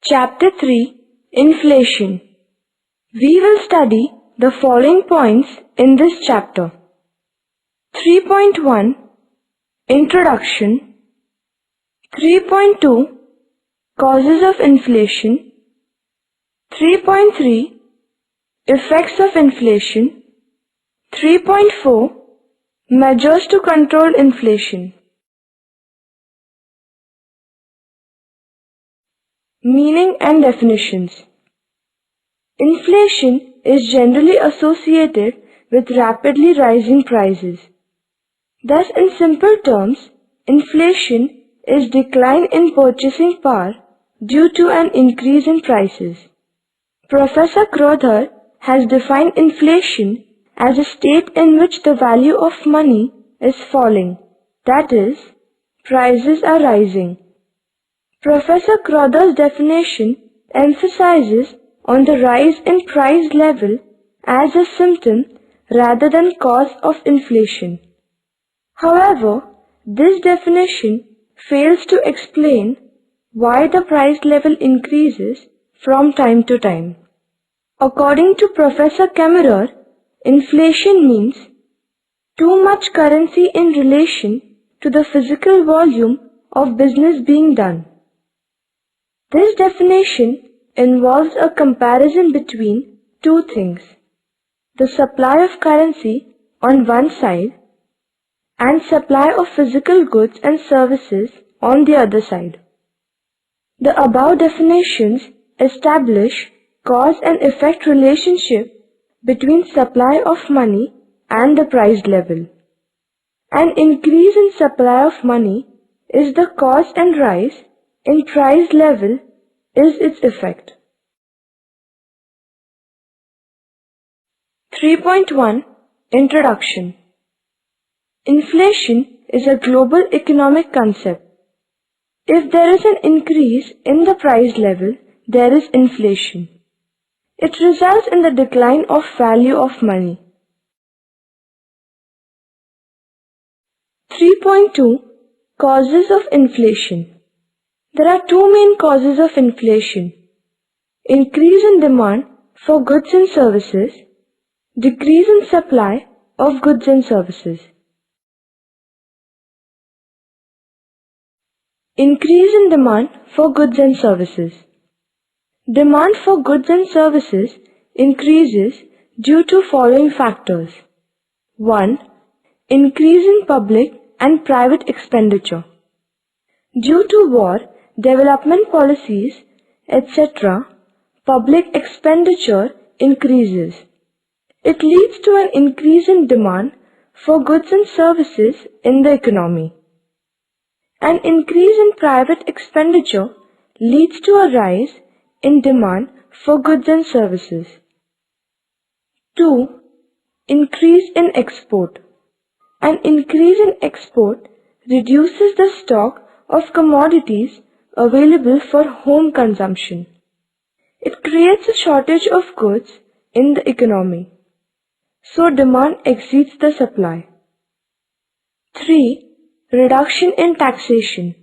Chapter 3 Inflation. We will study the following points in this chapter. 3.1 Introduction. 3.2 Causes of inflation. 3.3 Effects of inflation. 3.4 Measures to control inflation. Meaning and definitions. Inflation is generally associated with rapidly rising prices. Thus, in simple terms, inflation is decline in purchasing power due to an increase in prices. Professor Crowther has defined inflation as a state in which the value of money is falling, that is, prices are rising. Professor Crowther's definition emphasizes on the rise in price level as a symptom rather than cause of inflation. However, this definition fails to explain why the price level increases from time to time. According to Professor Kammerer, inflation means too much currency in relation to the physical volume of business being done. This definition involves a comparison between two things: the supply of currency on one side and supply of physical goods and services on the other side. The above definitions establish cause and effect relationship between supply of money and the price level. An increase in supply of money is the cause and rise in price level is its effect. 3.1 Introduction. Inflation is a global economic concept. If there is an increase in the price level, there is inflation. It results in the decline of value of money. 3.2 Causes of inflation. There are two main causes of inflation: increase in demand for goods and services, decrease in supply of goods and services. Increase in demand for goods and services. Demand for goods and services increases due to following factors. 1. Increase in public and private expenditure. Due to war, development policies, etc., public expenditure increases. It leads to an increase in demand for goods and services in the economy. An increase in private expenditure leads to a rise in demand for goods and services. 2. Increase in export. An increase in export reduces the stock of commodities available for home consumption. It creates a shortage of goods in the economy, so demand exceeds the supply. 3. Reduction in taxation.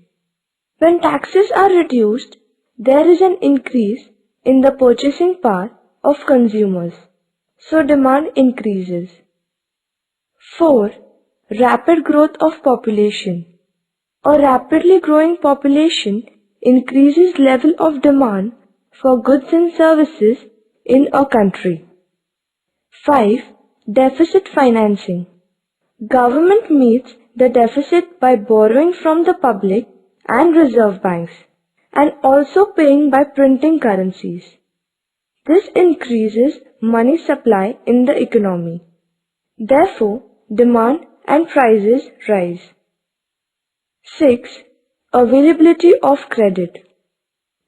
When taxes are reduced, there is an increase in the purchasing power of consumers, so demand increases. 4. Rapid growth of population. A rapidly growing population increases level of demand for goods and services in a country. 5. Deficit financing. Government meets the deficit by borrowing from the public and reserve banks, and also paying by printing currencies. This increases money supply in the economy. Therefore, demand and prices rise. 6. Availability of credit.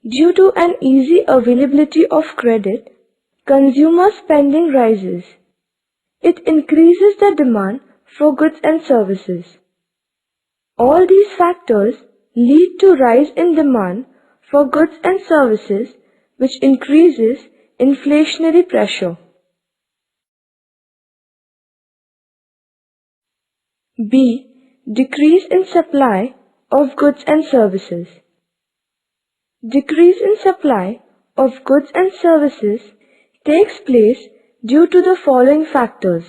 Due to an easy availability of credit, consumer spending rises. It increases the demand for goods and services. All these factors lead to rise in demand for goods and services, which increases inflationary pressure. B. Decrease in supply of goods and services. Decrease in supply of goods and services takes place due to the following factors.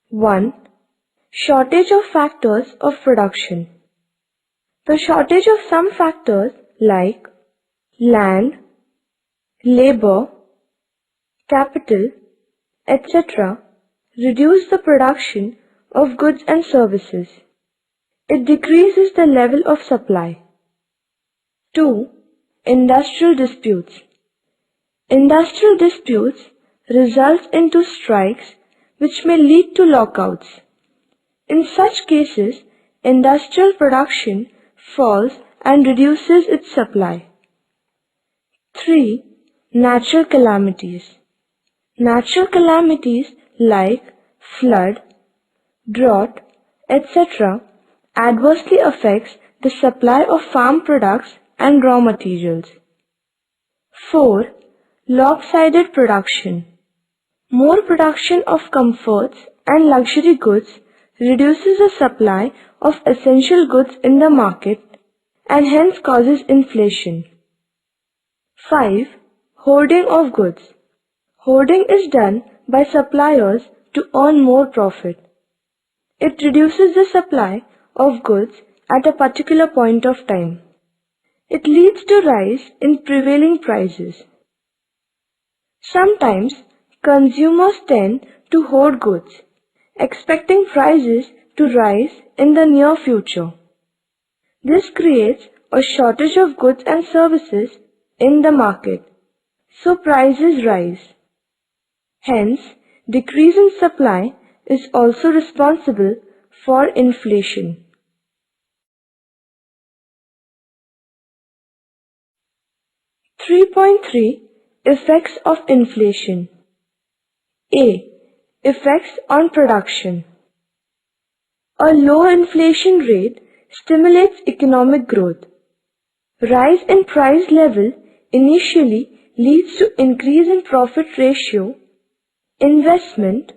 1. Shortage of factors of production. The shortage of some factors like land, labor, capital, etc. reduce the production of goods and services. It decreases the level of supply. 2. Industrial disputes. Industrial disputes result into strikes which may lead to lockouts. In such cases, industrial production falls and reduces its supply. 3. Natural calamities. Natural calamities like flood, drought, etc. adversely affects the supply of farm products and raw materials. 4. Lopsided production. More production of comforts and luxury goods reduces the supply of essential goods in the market and hence causes inflation. 5. Hoarding of goods. Hoarding is done by suppliers to earn more profit. It reduces the supply of goods at a particular point of time. It leads to rise in prevailing prices. Sometimes consumers tend to hoard goods, expecting prices to rise in the near future. This creates a shortage of goods and services in the market, so prices rise. Hence, decrease in supply is also responsible for inflation. (3.3) Effects of inflation. A. Effects on production. A low inflation rate stimulates economic growth. Rise in price level initially leads to increase in profit ratio, investment,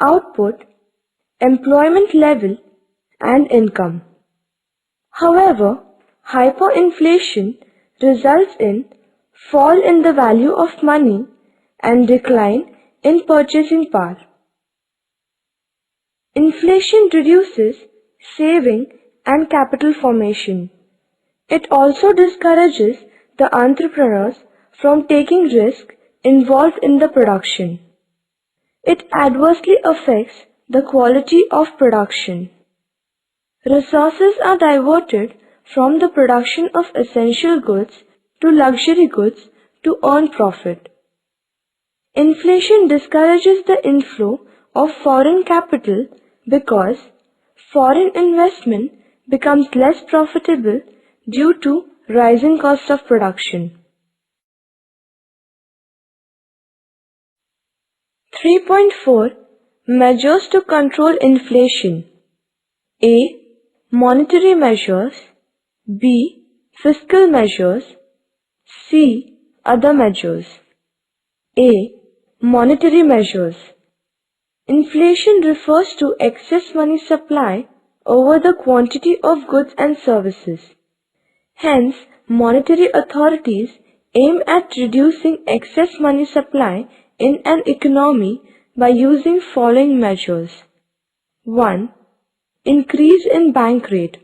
output, employment level, and income. However, hyperinflation results in fall in the value of money and decline in purchasing power. Inflation reduces saving and capital formation. It also discourages the entrepreneurs from taking risk involved in the production. It adversely affects the quality of production. Resources are diverted from the production of essential goods to luxury goods to earn profit. Inflation discourages the inflow of foreign capital because foreign investment becomes less profitable due to rising cost of production. 3.4 Measures to control inflation. A. Monetary measures. B. Fiscal measures. C. Other measures. A. Monetary measures. Inflation refers to excess money supply over the quantity of goods and services. Hence, monetary authorities aim at reducing excess money supply in an economy by using following measures. 1. Increase in bank rate.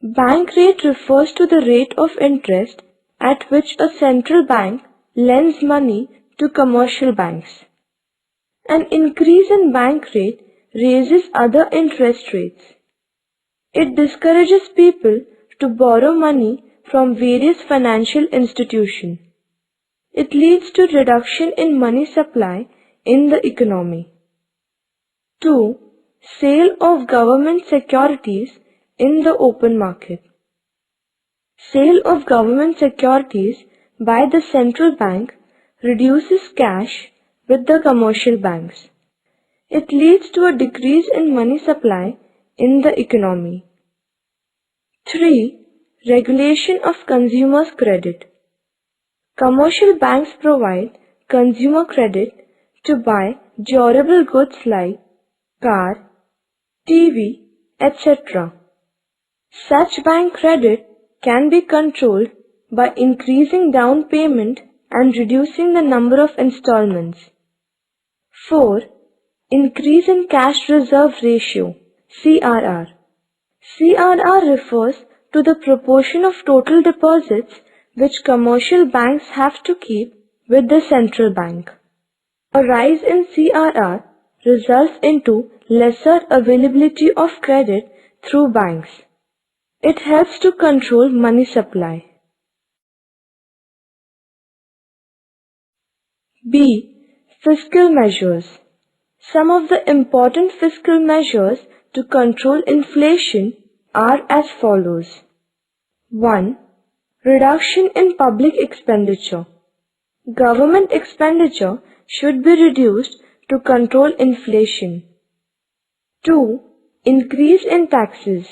Bank rate refers to the rate of interest at which a central bank lends money to commercial banks. An increase in bank rate raises other interest rates. It discourages people to borrow money from various financial institutions. It leads to reduction in money supply in the economy. 2. Sale of government securities in the open market. Sale of government securities by the central bank reduces cash with the commercial banks. It leads to a decrease in money supply in the economy. 3. Regulation of consumers' credit. Commercial banks provide consumer credit to buy durable goods like car, TV, etc. Such bank credit can be controlled by increasing down payment and reducing the number of installments. 4. Increase in cash reserve ratio, CRR. CRR refers to the proportion of total deposits which commercial banks have to keep with the central bank. A rise in CRR results into lesser availability of credit through banks. It helps to control money supply. B. Fiscal measures. Some of the important fiscal measures to control inflation are as follows. 1. Reduction in public expenditure. Government expenditure should be reduced to control inflation. 2. Increase in taxes.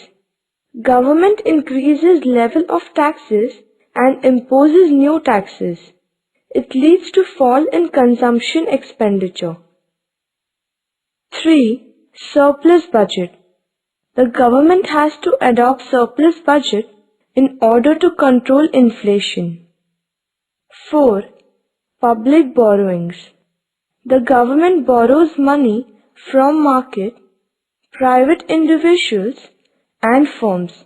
Government increases level of taxes and imposes new taxes. It leads to fall in consumption expenditure. 3. Surplus budget. The government has to adopt surplus budget in order to control inflation. 4. Public borrowings. The government borrows money from market, private individuals and firms.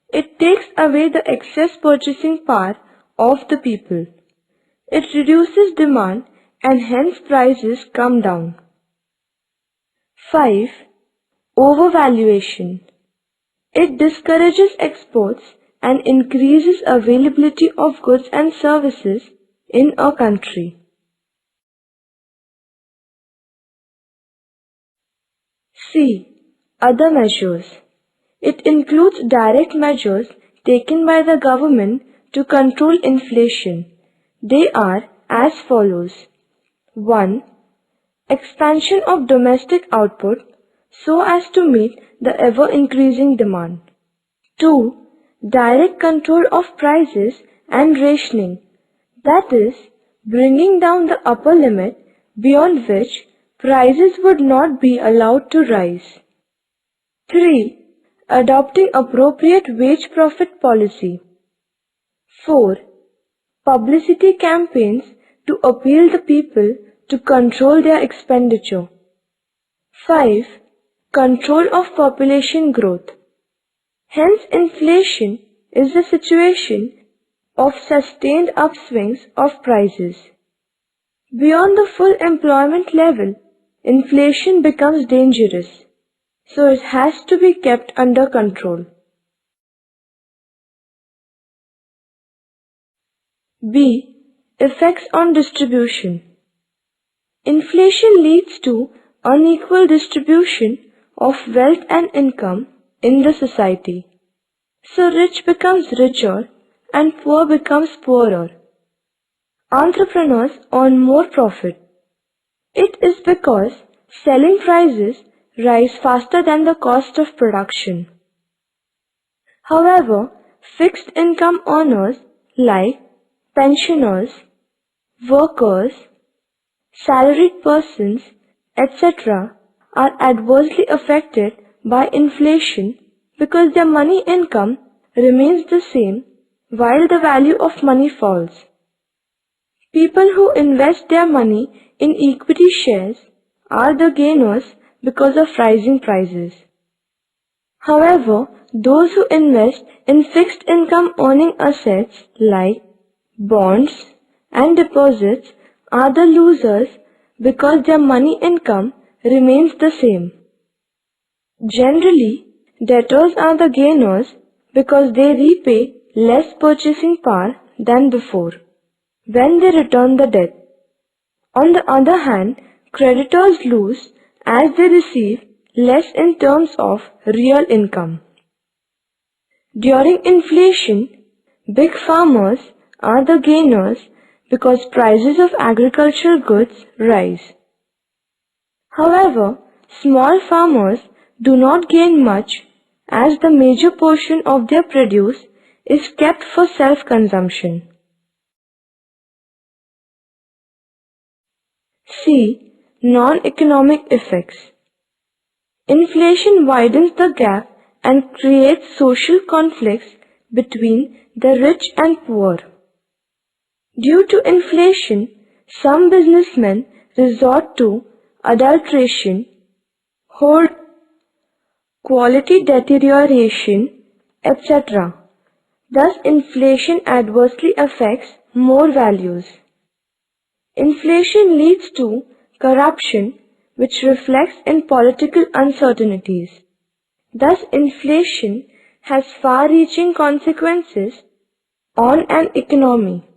It takes away the excess purchasing power of the people. It reduces demand and hence prices come down. 5. Overvaluation. It discourages exports and increases availability of goods and services in a country. C. Other measures. It includes direct measures taken by the government to control inflation. They are as follows. 1. Expansion of domestic output so as to meet the ever-increasing demand. 2. Direct control of prices and rationing, that is, bringing down the upper limit beyond which prices would not be allowed to rise. 3. Adopting appropriate wage profit policy. 4. Publicity campaigns to appeal the people to control their expenditure. 5. Control of population growth. Hence, inflation is the situation of sustained upswings of prices. Beyond the full employment level, inflation becomes dangerous, so it has to be kept under control. B. Effects on distribution. Inflation leads to unequal distribution of wealth and income in the society. So rich becomes richer and poor becomes poorer. Entrepreneurs earn more profit. It is because selling prices rise faster than the cost of production. However, fixed income earners like pensioners, workers, salaried persons, etc. are adversely affected by inflation because their money income remains the same while the value of money falls. People who invest their money in equity shares are the gainers because of rising prices. However, those who invest in fixed income earning assets like bonds and deposits are the losers because their money income remains the same. Generally, debtors are the gainers because they repay less purchasing power than before when they return the debt. On the other hand, creditors lose as they receive less in terms of real income. During inflation, big farmers are the gainers because prices of agricultural goods rise. However, small farmers do not gain much as the major portion of their produce is kept for self-consumption. C. Non-economic effects. Inflation widens the gap and creates social conflicts between the rich and poor. Due to inflation, some businessmen resort to adulteration, hoard, quality deterioration, etc. Thus, inflation adversely affects more values. Inflation leads to corruption, which reflects in political uncertainties. Thus, inflation has far-reaching consequences on an economy.